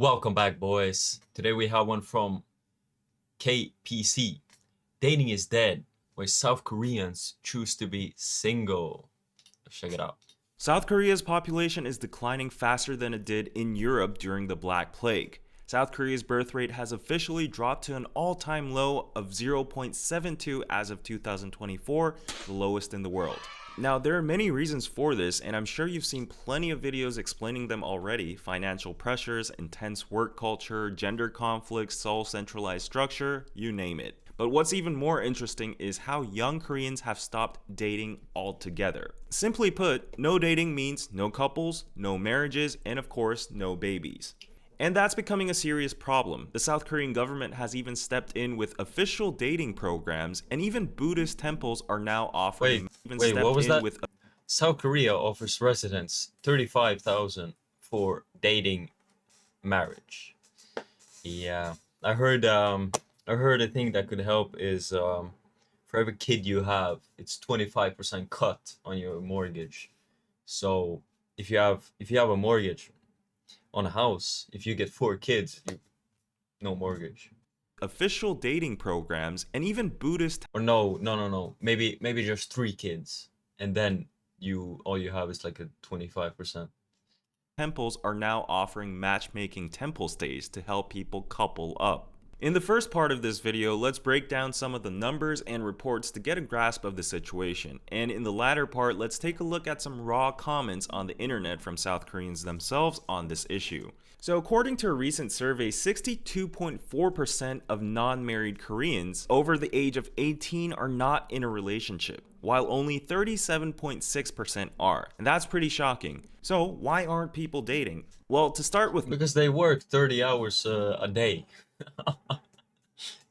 Welcome back, boys. Today we have one from KPC. Dating is dead, why South Koreans choose to be single. Let's check it out. South Korea's population is declining faster than it did in Europe during the Black Plague. South Korea's birth rate has officially dropped to an all-time low of 0.72 as of 2024, the lowest in the world. Now, there are many reasons for this, and I'm sure you've seen plenty of videos explaining them already. Financial pressures, intense work culture, gender conflicts, sole centralized structure, you name it. But what's even more interesting is how young Koreans have stopped dating altogether. Simply put, no dating means no couples, no marriages, and of course, no babies. And that's becoming a serious problem. The South Korean government has even stepped in with official dating programs, and even Buddhist temples are now offering. What was that? South Korea offers residents 35,000 for dating marriage. Yeah, I heard a thing that could help is for every kid you have, it's 25% cut on your mortgage. So if you have a mortgage on a house, if you get four kids, you no mortgage. Official dating programs and even Buddhist Or no. Maybe just three kids, and then all you have is like a 25%. temples are now offering matchmaking temple stays to help people couple up. In the first part of this video, let's break down some of the numbers and reports to get a grasp of the situation. And in the latter part, let's take a look at some raw comments on the internet from South Koreans themselves on this issue. So according to a recent survey, 62.4% of non-married Koreans over the age of 18 are not in a relationship, while only 37.6% are. And that's pretty shocking. So why aren't people dating? Well, to start with, Because they work 30 hours a day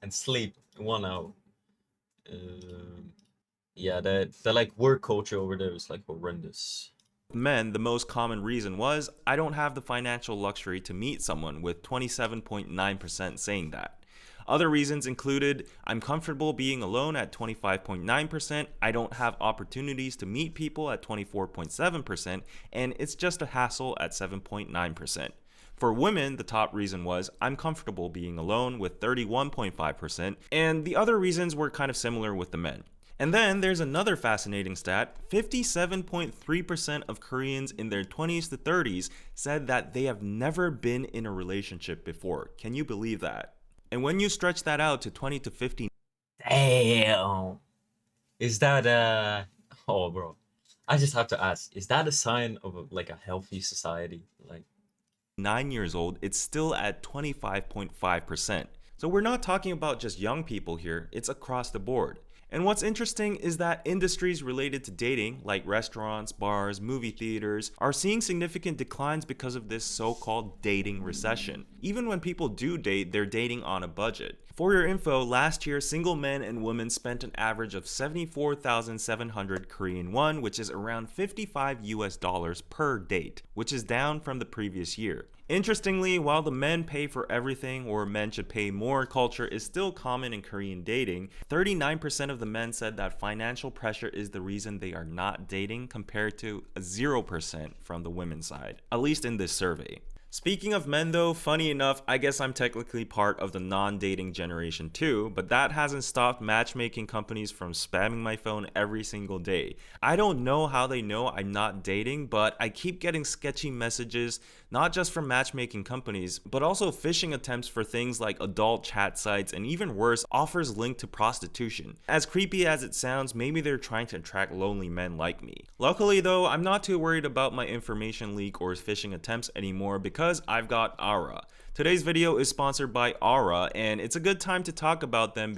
and sleep 1 hour. Yeah, the like work culture over there is like horrendous. men, the most common reason was, I don't have the financial luxury to meet someone, with 27.9% saying that. Other reasons included, I'm comfortable being alone at 25.9%, I don't have opportunities to meet people at 24.7%, and it's just a hassle at 7.9%. For women, the top reason was, I'm comfortable being alone, with 31.5%, and the other reasons were kind of similar with the men. And then there's another fascinating stat. 57.3% of Koreans in their 20s to 30s said that they have never been in a relationship before. Can you believe that? And when you stretch that out to 20 to 50, Damn. Is that oh bro. I just have to ask, is that a sign of like a healthy society? Like 9 years old, it's still at 25.5%. So we're not talking about just young people here, it's across the board. And what's interesting is that industries related to dating, like restaurants, bars, movie theaters, are seeing significant declines because of this so-called dating recession. Even when people do date, they're dating on a budget. For your info, last year, single men and women spent an average of 74,700 Korean won, which is around 55 US dollars per date, which is down from the previous year. Interestingly, while the men pay for everything, or men should pay more culture is still common in Korean dating, 39% of the men said that financial pressure is the reason they are not dating, compared to 0% from the women's side, at least in this survey. Speaking of men though, funny enough, I guess I'm technically part of the non-dating generation too, but that hasn't stopped matchmaking companies from spamming my phone every single day. I don't know how they know I'm not dating, but I keep getting sketchy messages, not just from matchmaking companies, but also phishing attempts for things like adult chat sites, and even worse, offers linked to prostitution. As creepy as it sounds, maybe they're trying to attract lonely men like me. Luckily though, I'm not too worried about my information leak or phishing attempts anymore because I've got Aura. Today's video is sponsored by Aura, and it's a good time to talk about them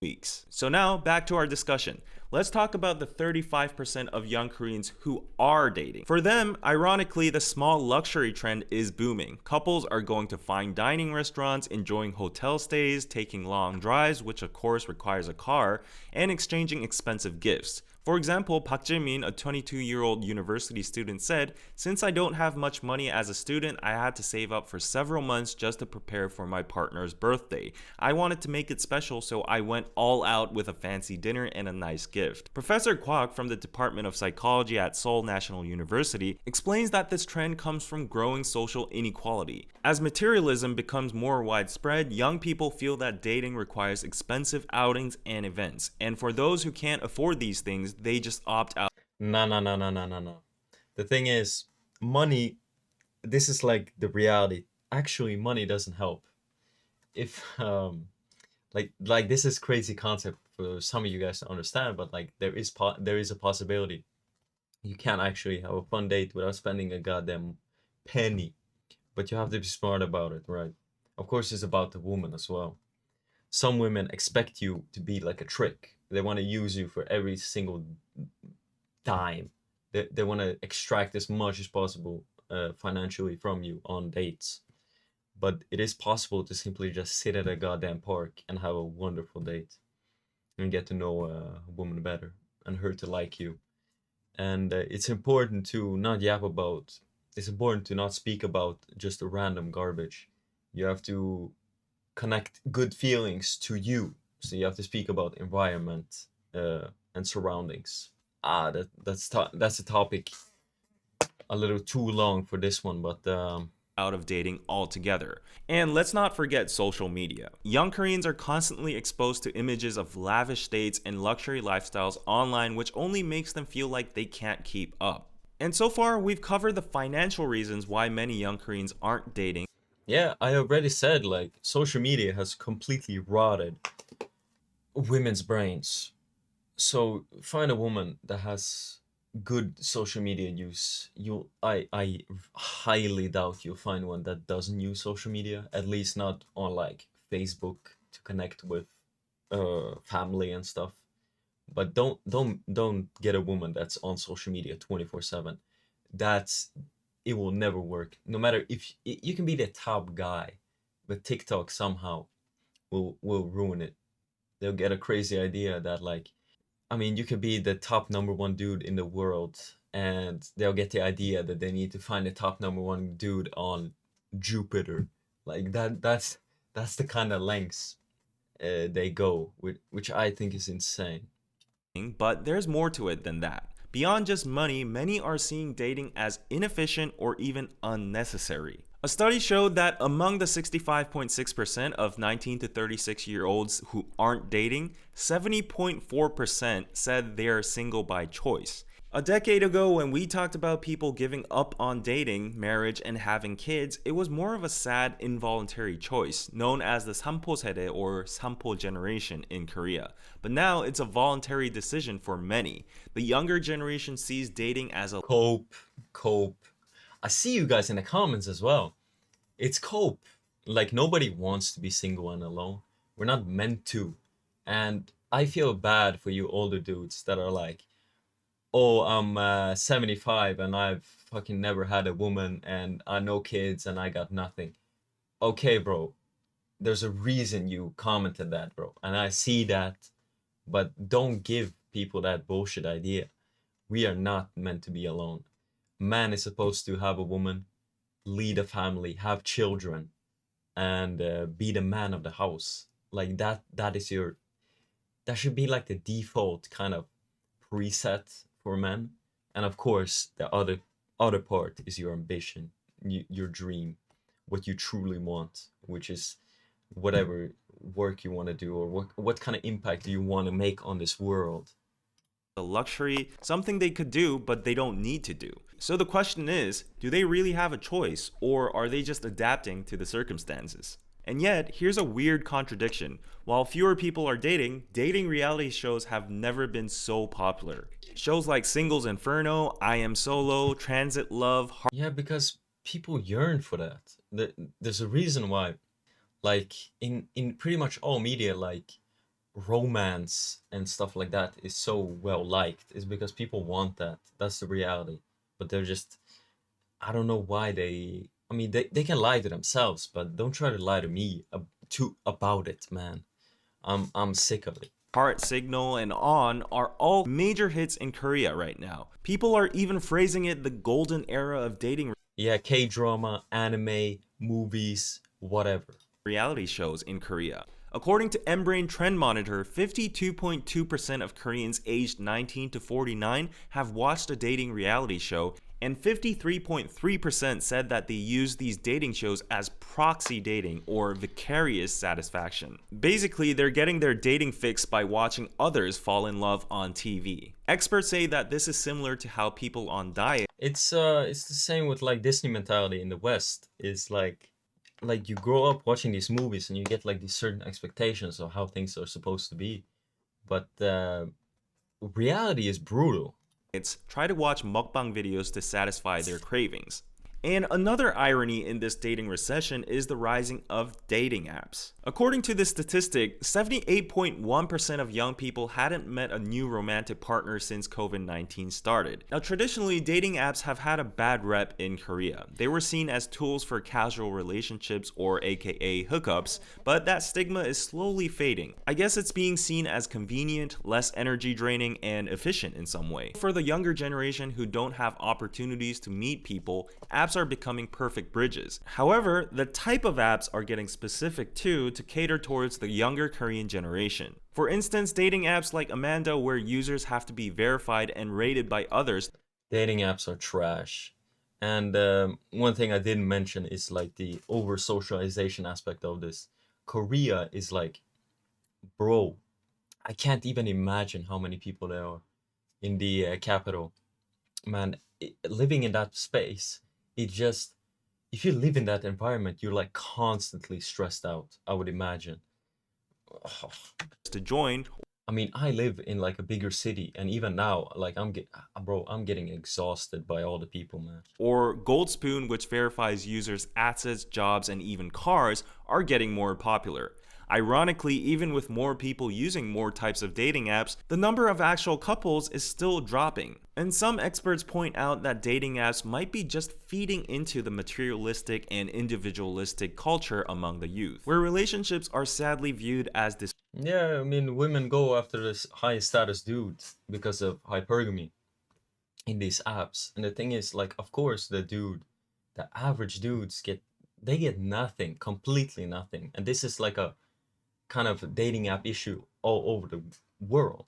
weeks. So now back to our discussion. Let's talk about the 35% of young Koreans who are dating. For them, ironically, the small luxury trend is booming. Couples are going to fine dining restaurants, enjoying hotel stays, taking long drives, which of course requires a car, and exchanging expensive gifts. For example, Park Jae-min, a 22-year-old university student, said, "Since I don't have much money as a student, I had to save up for several months just to prepare for my partner's birthday. I wanted to make it special, so I went all out with a fancy dinner and a nice gift." Professor Kwak from the Department of Psychology at Seoul National University explains that this trend comes from growing social inequality. As materialism becomes more widespread, young people feel that dating requires expensive outings and events, and for those who can't afford these things, they just opt out. No, no, no, no, no, no, no. The thing is, money, this is like the reality. Actually, money doesn't help. If like this is crazy concept for some of you guys to understand, but like there is a possibility you can actually have a fun date without spending a goddamn penny. But you have to be smart about it, right? Of course, it's about the woman as well. Some women expect you to be like a trick. They want to use you for every single dime. They want to extract as much as possible financially from you on dates. But it is possible to simply just sit at a goddamn park and have a wonderful date and get to know a woman better and her to like you. And it's important to not yap about, it's important to not speak about just a random garbage. You have to connect good feelings to you. So you have to speak about environment and surroundings. That's a topic a little too long for this one, but Out of dating altogether. And let's not forget social media. Young Koreans are constantly exposed to images of lavish dates and luxury lifestyles online, which only makes them feel like they can't keep up. And so far, we've covered the financial reasons why many young Koreans aren't dating. yeah, I already said like social media has completely rotted women's brains. So find a woman that has good social media use. I highly doubt you'll find one that doesn't use social media, at least not on like Facebook to connect with family and stuff. But don't get a woman that's on social media 24/7. That's it will never work. No matter if you can be the top guy, but TikTok somehow will ruin it. They'll get a crazy idea that like, I mean, you could be the top number one dude in the world, and they'll get the idea that they need to find the top number one dude on Jupiter. Like that's the kind of lengths they go with, which I think is insane. But there's more to it than that. Beyond just money, many are seeing dating as inefficient or even unnecessary. A study showed that among the 65.6% of 19 to 36-year-olds who aren't dating, 70.4% said they are single by choice. A decade ago, when we talked about people giving up on dating, marriage, and having kids, it was more of a sad, involuntary choice, known as the Sampo Sedae or Sampo generation in Korea. But now it's a voluntary decision for many. The younger generation sees dating as a Cope, cope. I see you guys in the comments as well. It's cope. Like nobody wants to be single and alone. We're not meant to. And I feel bad for you older dudes that are like, oh, I'm 75 and I've fucking never had a woman and I know kids and I got nothing. Okay, bro. There's a reason you commented that, bro. And I see that, but don't give people that bullshit idea. We are not meant to be alone. Man is supposed to have a woman, lead a family, have children, and be the man of the house. Like that is your that should be like the default kind of preset for men. And of course, the other part is your ambition, your dream, what you truly want, which is whatever work you want to do or what kind of impact do you want to make on this world. luxury, something they could do but they don't need to do. So the question is, do they really have a choice or are they just adapting to the circumstances? And yet, here's a weird contradiction. While fewer people are dating, dating reality shows have never been so popular. Shows like Singles Inferno, I Am Solo, Transit Love, Yeah, because people yearn for that. There's a reason why, like in pretty much all media, like romance and stuff like that is so well liked is because people want that. That's the reality. But they're just, I don't know why they, I mean they can lie to themselves, but don't try to lie to me about it, man. I'm sick of it. Heart Signal, and On are all major hits in Korea right now. People are even phrasing it the golden era of dating Yeah, K-drama, anime, movies, whatever. reality shows in Korea. According to mBrain Trend Monitor, 52.2% of Koreans aged 19 to 49 have watched a dating reality show, and 53.3% said that they use these dating shows as proxy dating or vicarious satisfaction. Basically, they're getting their dating fix by watching others fall in love on TV. Experts say that this is similar to how people on diet It's the same with like Disney mentality in the West. It's like you grow up watching these movies and you get like these certain expectations of how things are supposed to be, but reality is brutal. try to watch mukbang videos to satisfy their cravings. And another irony in this dating recession is the rising of dating apps. According to this statistic, 78.1% of young people hadn't met a new romantic partner since COVID-19 started. Now, traditionally, dating apps have had a bad rep in Korea. They were seen as tools for casual relationships, or aka hookups, but that stigma is slowly fading. I guess it's being seen as convenient, less energy draining, and efficient in some way. For the younger generation who don't have opportunities to meet people, apps are becoming perfect bridges. However, the type of apps are getting specific too to cater towards the younger Korean generation. For instance, dating apps like Amanda, where users have to be verified and rated by others. Dating apps are trash. And one thing I didn't mention is like the over socialization aspect of this. Korea is like, bro, I can't even imagine how many people there are in the capital. Man, living in that space, it just, if you live in that environment, you're like constantly stressed out, I would imagine. To join. I mean, I live in like a bigger city, and even now, like bro, I'm getting exhausted by all the people, man. Or Gold Spoon, which verifies users' assets, jobs, and even cars, are getting more popular. Ironically, even with more people using more types of dating apps, the number of actual couples is still dropping. And some experts point out that dating apps might be just feeding into the materialistic and individualistic culture among the youth, where relationships are sadly viewed as this. Yeah, I mean, women go after this high status dude because of hypergamy in these apps. And the thing is, like, of course, the average dudes they get nothing, completely nothing. And this is like a kind of dating app issue all over the world.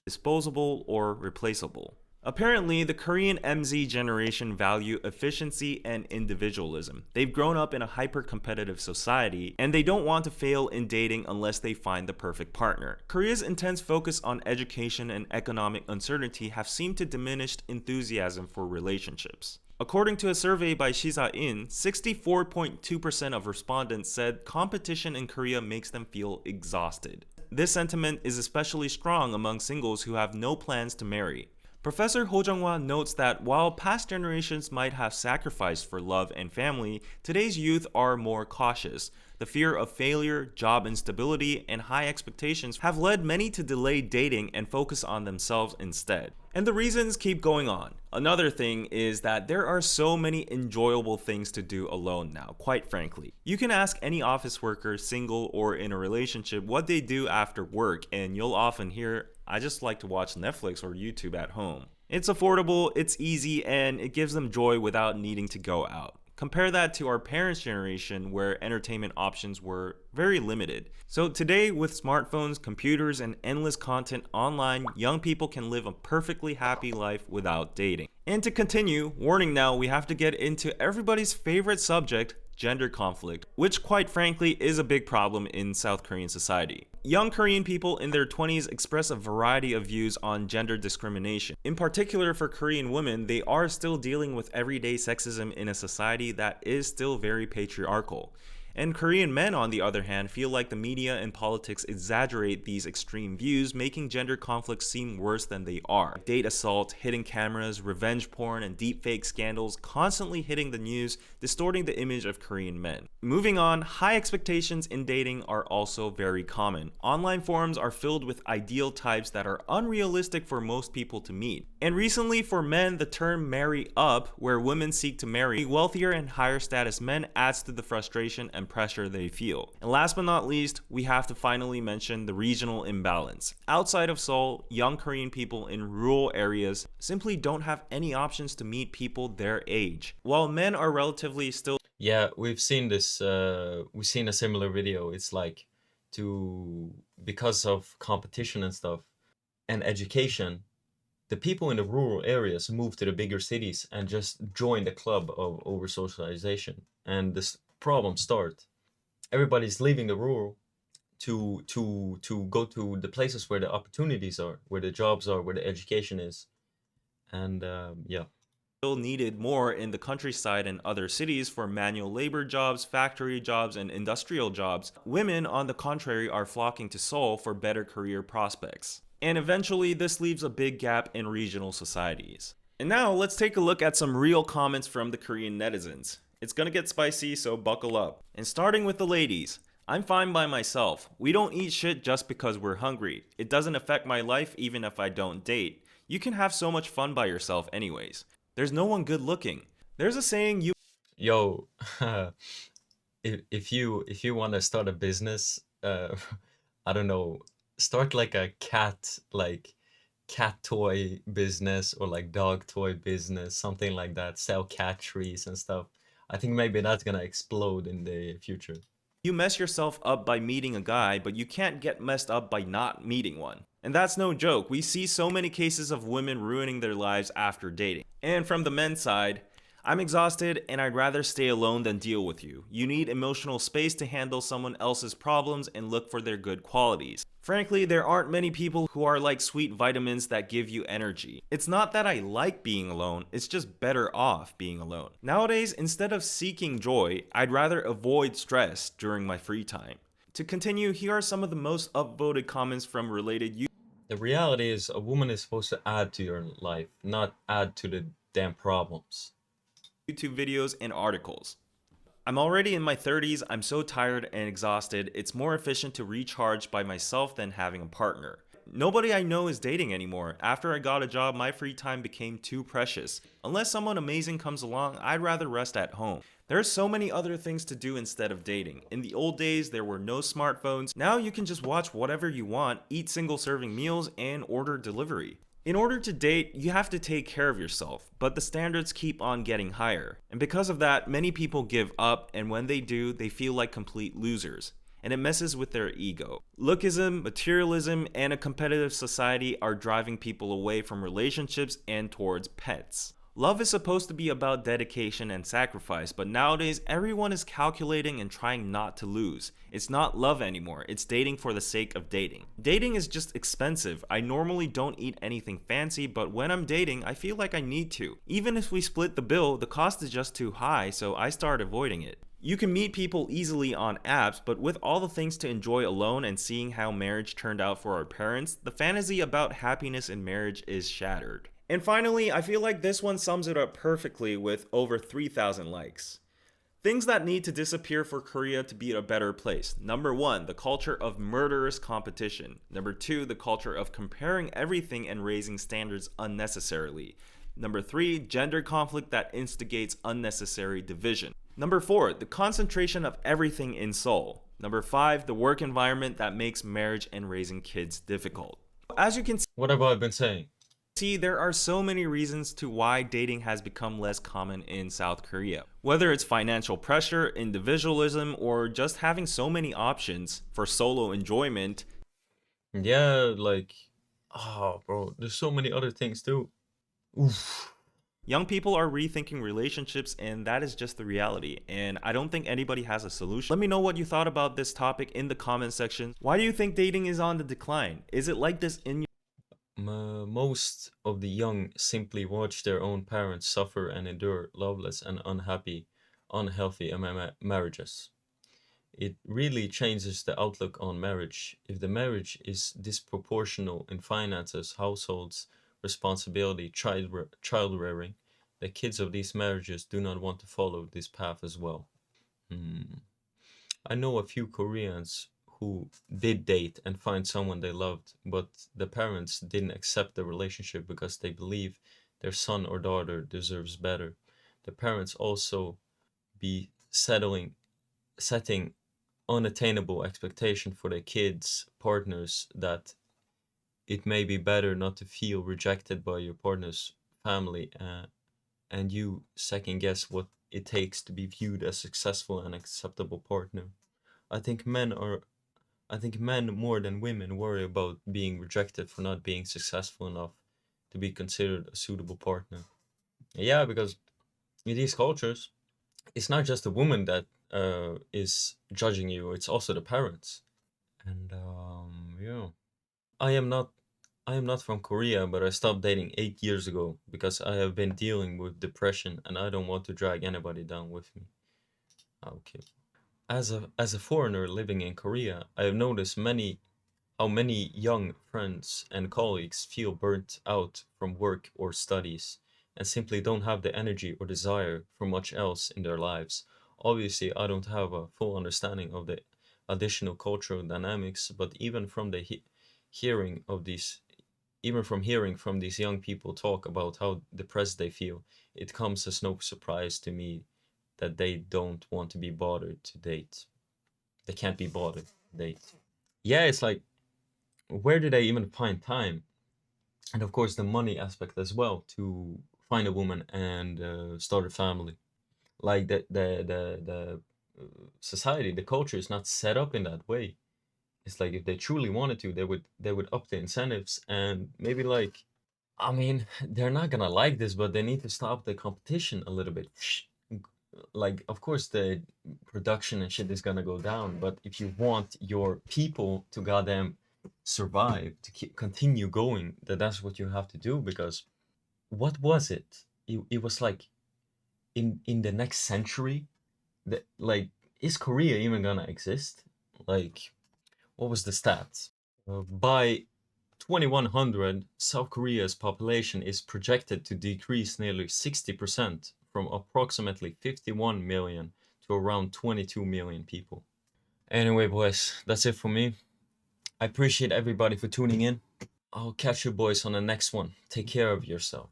Disposable or replaceable. Apparently, the Korean MZ generation value efficiency and individualism. They've grown up in a hyper-competitive society, and they don't want to fail in dating unless they find the perfect partner. Korea's intense focus on education and economic uncertainty have seemed to diminish enthusiasm for relationships. According to a survey by Shisa-in, 64.2% of respondents said competition in Korea makes them feel exhausted. This sentiment is especially strong among singles who have no plans to marry. Professor Ho Jung-hwa notes that while past generations might have sacrificed for love and family, today's youth are more cautious. The fear of failure, job instability, and high expectations have led many to delay dating and focus on themselves instead. And the reasons keep going on. Another thing is that there are so many enjoyable things to do alone now, quite frankly. You can ask any office worker, single or in a relationship, what they do after work, and you'll often hear, "I just like to watch Netflix or YouTube at home." It's affordable, it's easy, and it gives them joy without needing to go out. Compare that to our parents' generation where entertainment options were very limited. So today, with smartphones, computers, and endless content online, young people can live a perfectly happy life without dating. And to continue, warning now, we have to get into everybody's favorite subject, gender conflict, which quite frankly is a big problem in South Korean society. Young Korean people in their 20s express a variety of views on gender discrimination. In particular for Korean women, they are still dealing with everyday sexism in a society that is still very patriarchal. And Korean men, on the other hand, feel like the media and politics exaggerate these extreme views, making gender conflicts seem worse than they are. Date assault, hidden cameras, revenge porn, and deepfake scandals constantly hitting the news, distorting the image of Korean men. Moving on, high expectations in dating are also very common. Online forums are filled with ideal types that are unrealistic for most people to meet. And recently, for men, the term marry up, where women seek to marry wealthier and higher status men, adds to the frustration and and pressure they feel. And last but not least, we have to finally mention the regional imbalance. Outside of Seoul, young Korean people in rural areas simply don't have any options to meet people their age. While men are relatively still Yeah, we've seen this. We've seen a similar video. It's like to because of competition and stuff and education, the people in the rural areas move to the bigger cities and just join the club of over socialization. And this problem start. Everybody's leaving the rural to go to the places where the opportunities are, where the jobs are, where the education is, and yeah. needed more in the countryside and other cities for manual labor jobs, factory jobs, and industrial jobs. Women, on the contrary, are flocking to Seoul for better career prospects. And eventually, this leaves a big gap in regional societies. And now, let's take a look at some real comments from the Korean netizens. It's gonna get spicy, so buckle up. And starting with the ladies. I'm fine by myself. We don't eat shit just because we're hungry. It doesn't affect my life even if I don't date. You can have so much fun by yourself anyways. There's no one good looking. There's a saying you Yo, if you want to start a business, I don't know, start like a cat toy business or like dog toy business, something like that. Sell cat trees and stuff. I think maybe that's gonna explode in the future. you mess yourself up by meeting a guy, but you can't get messed up by not meeting one. And that's no joke. We see so many cases of women ruining their lives after dating. And from the men's side, I'm exhausted and I'd rather stay alone than deal with you. You need emotional space to handle someone else's problems and look for their good qualities. Frankly, there aren't many people who are like sweet vitamins that give you energy. It's not that I like being alone, it's just better off being alone. Nowadays, instead of seeking joy, I'd rather avoid stress during my free time. To continue, here are some of the most upvoted comments from related The reality is, a woman is supposed to add to your life, not add to the damn problems. YouTube videos and articles. I'm already in my 30s, I'm so tired and exhausted, it's more efficient to recharge by myself than having a partner. Nobody I know is dating anymore. After I got a job, my free time became too precious. Unless someone amazing comes along, I'd rather rest at home. There are so many other things to do instead of dating. In the old days, there were no smartphones. Now you can just watch whatever you want, eat single serving meals, and order delivery. In order to date, you have to take care of yourself, but the standards keep on getting higher. And because of that, many people give up, and when they do, they feel like complete losers. And it messes with their ego. Lookism, materialism, and a competitive society are driving people away from relationships and towards pets. Love is supposed to be about dedication and sacrifice, but nowadays everyone is calculating and trying not to lose. It's not love anymore, it's dating for the sake of dating. Dating is just expensive. I normally don't eat anything fancy, but when I'm dating, I feel like I need to. Even if we split the bill, the cost is just too high, so I start avoiding it. You can meet people easily on apps, but with all the things to enjoy alone and seeing how marriage turned out for our parents, the fantasy about happiness in marriage is shattered. And finally, I feel like this one sums it up perfectly with over 3,000 likes. Things that need to disappear for Korea to be a better place. Number 1, the culture of murderous competition. Number 2, the culture of comparing everything and raising standards unnecessarily. Number 3, gender conflict that instigates unnecessary division. Number 4, the concentration of everything in Seoul. Number 5, the work environment that makes marriage and raising kids difficult. As you can What have I been saying? see, there are so many reasons to why dating has become less common in South Korea. Whether it's financial pressure, individualism, or just having so many options for solo enjoyment, Yeah, like, oh, bro, there's so many other things too. Oof. young people are rethinking relationships, and that is just the reality. And I don't think anybody has a solution. Let me know what you thought about this topic in the comment section. Why do you think dating is on the decline? Is it like this in Most of the young simply watch their own parents suffer and endure loveless and unhealthy marriages. It really changes the outlook on marriage. If the marriage is disproportional in finances, households, responsibility, child rearing, the kids of these marriages do not want to follow this path as well. Hmm. I know a few Koreans who did date and find someone they loved, but the parents didn't accept the relationship because they believe their son or daughter deserves better. The parents also be settling setting unattainable expectation for their kids, partners, that it may be better not to feel rejected by your partner's family, and you second guess what it takes to be viewed as successful and acceptable partner. I think men are I think men more than women worry about being rejected for not being successful enough to be considered a suitable partner. Yeah, because in these cultures, it's not just the woman that is judging you; it's also the parents. And yeah, I am not I am not from Korea, but I stopped dating 8 years ago because I have been dealing with depression and I don't want to drag anybody down with me. Okay. As a foreigner living in Korea, I have noticed how many young friends and colleagues feel burnt out from work or studies and simply don't have the energy or desire for much else in their lives. Obviously, I don't have a full understanding of the additional cultural dynamics, but hearing of these even from hearing from these young people talk about how depressed they feel, it comes as no surprise to me that they don't want to be bothered to date. They can't be bothered to date. Yeah, it's like, where do they even find time? And of course, the money aspect as well to find a woman and start a family. Like the society, the culture is not set up in that way. It's like if they truly wanted to, they would up the incentives and maybe like, I mean, they're not gonna like this, but they need to stop the competition a little bit. Like, of course, the production and shit is gonna go down, but if you want your people to goddamn survive, to continue going, that's what you have to do. Because what was it? It was like in the next century that, like, is Korea even gonna exist? Like, what was the stats? By 2100, South Korea's population is projected to decrease nearly 60% from approximately 51 million to around 22 million people. Anyway, boys, that's it for me. I appreciate everybody for tuning in. I'll catch you boys on the next one. Take care of yourself.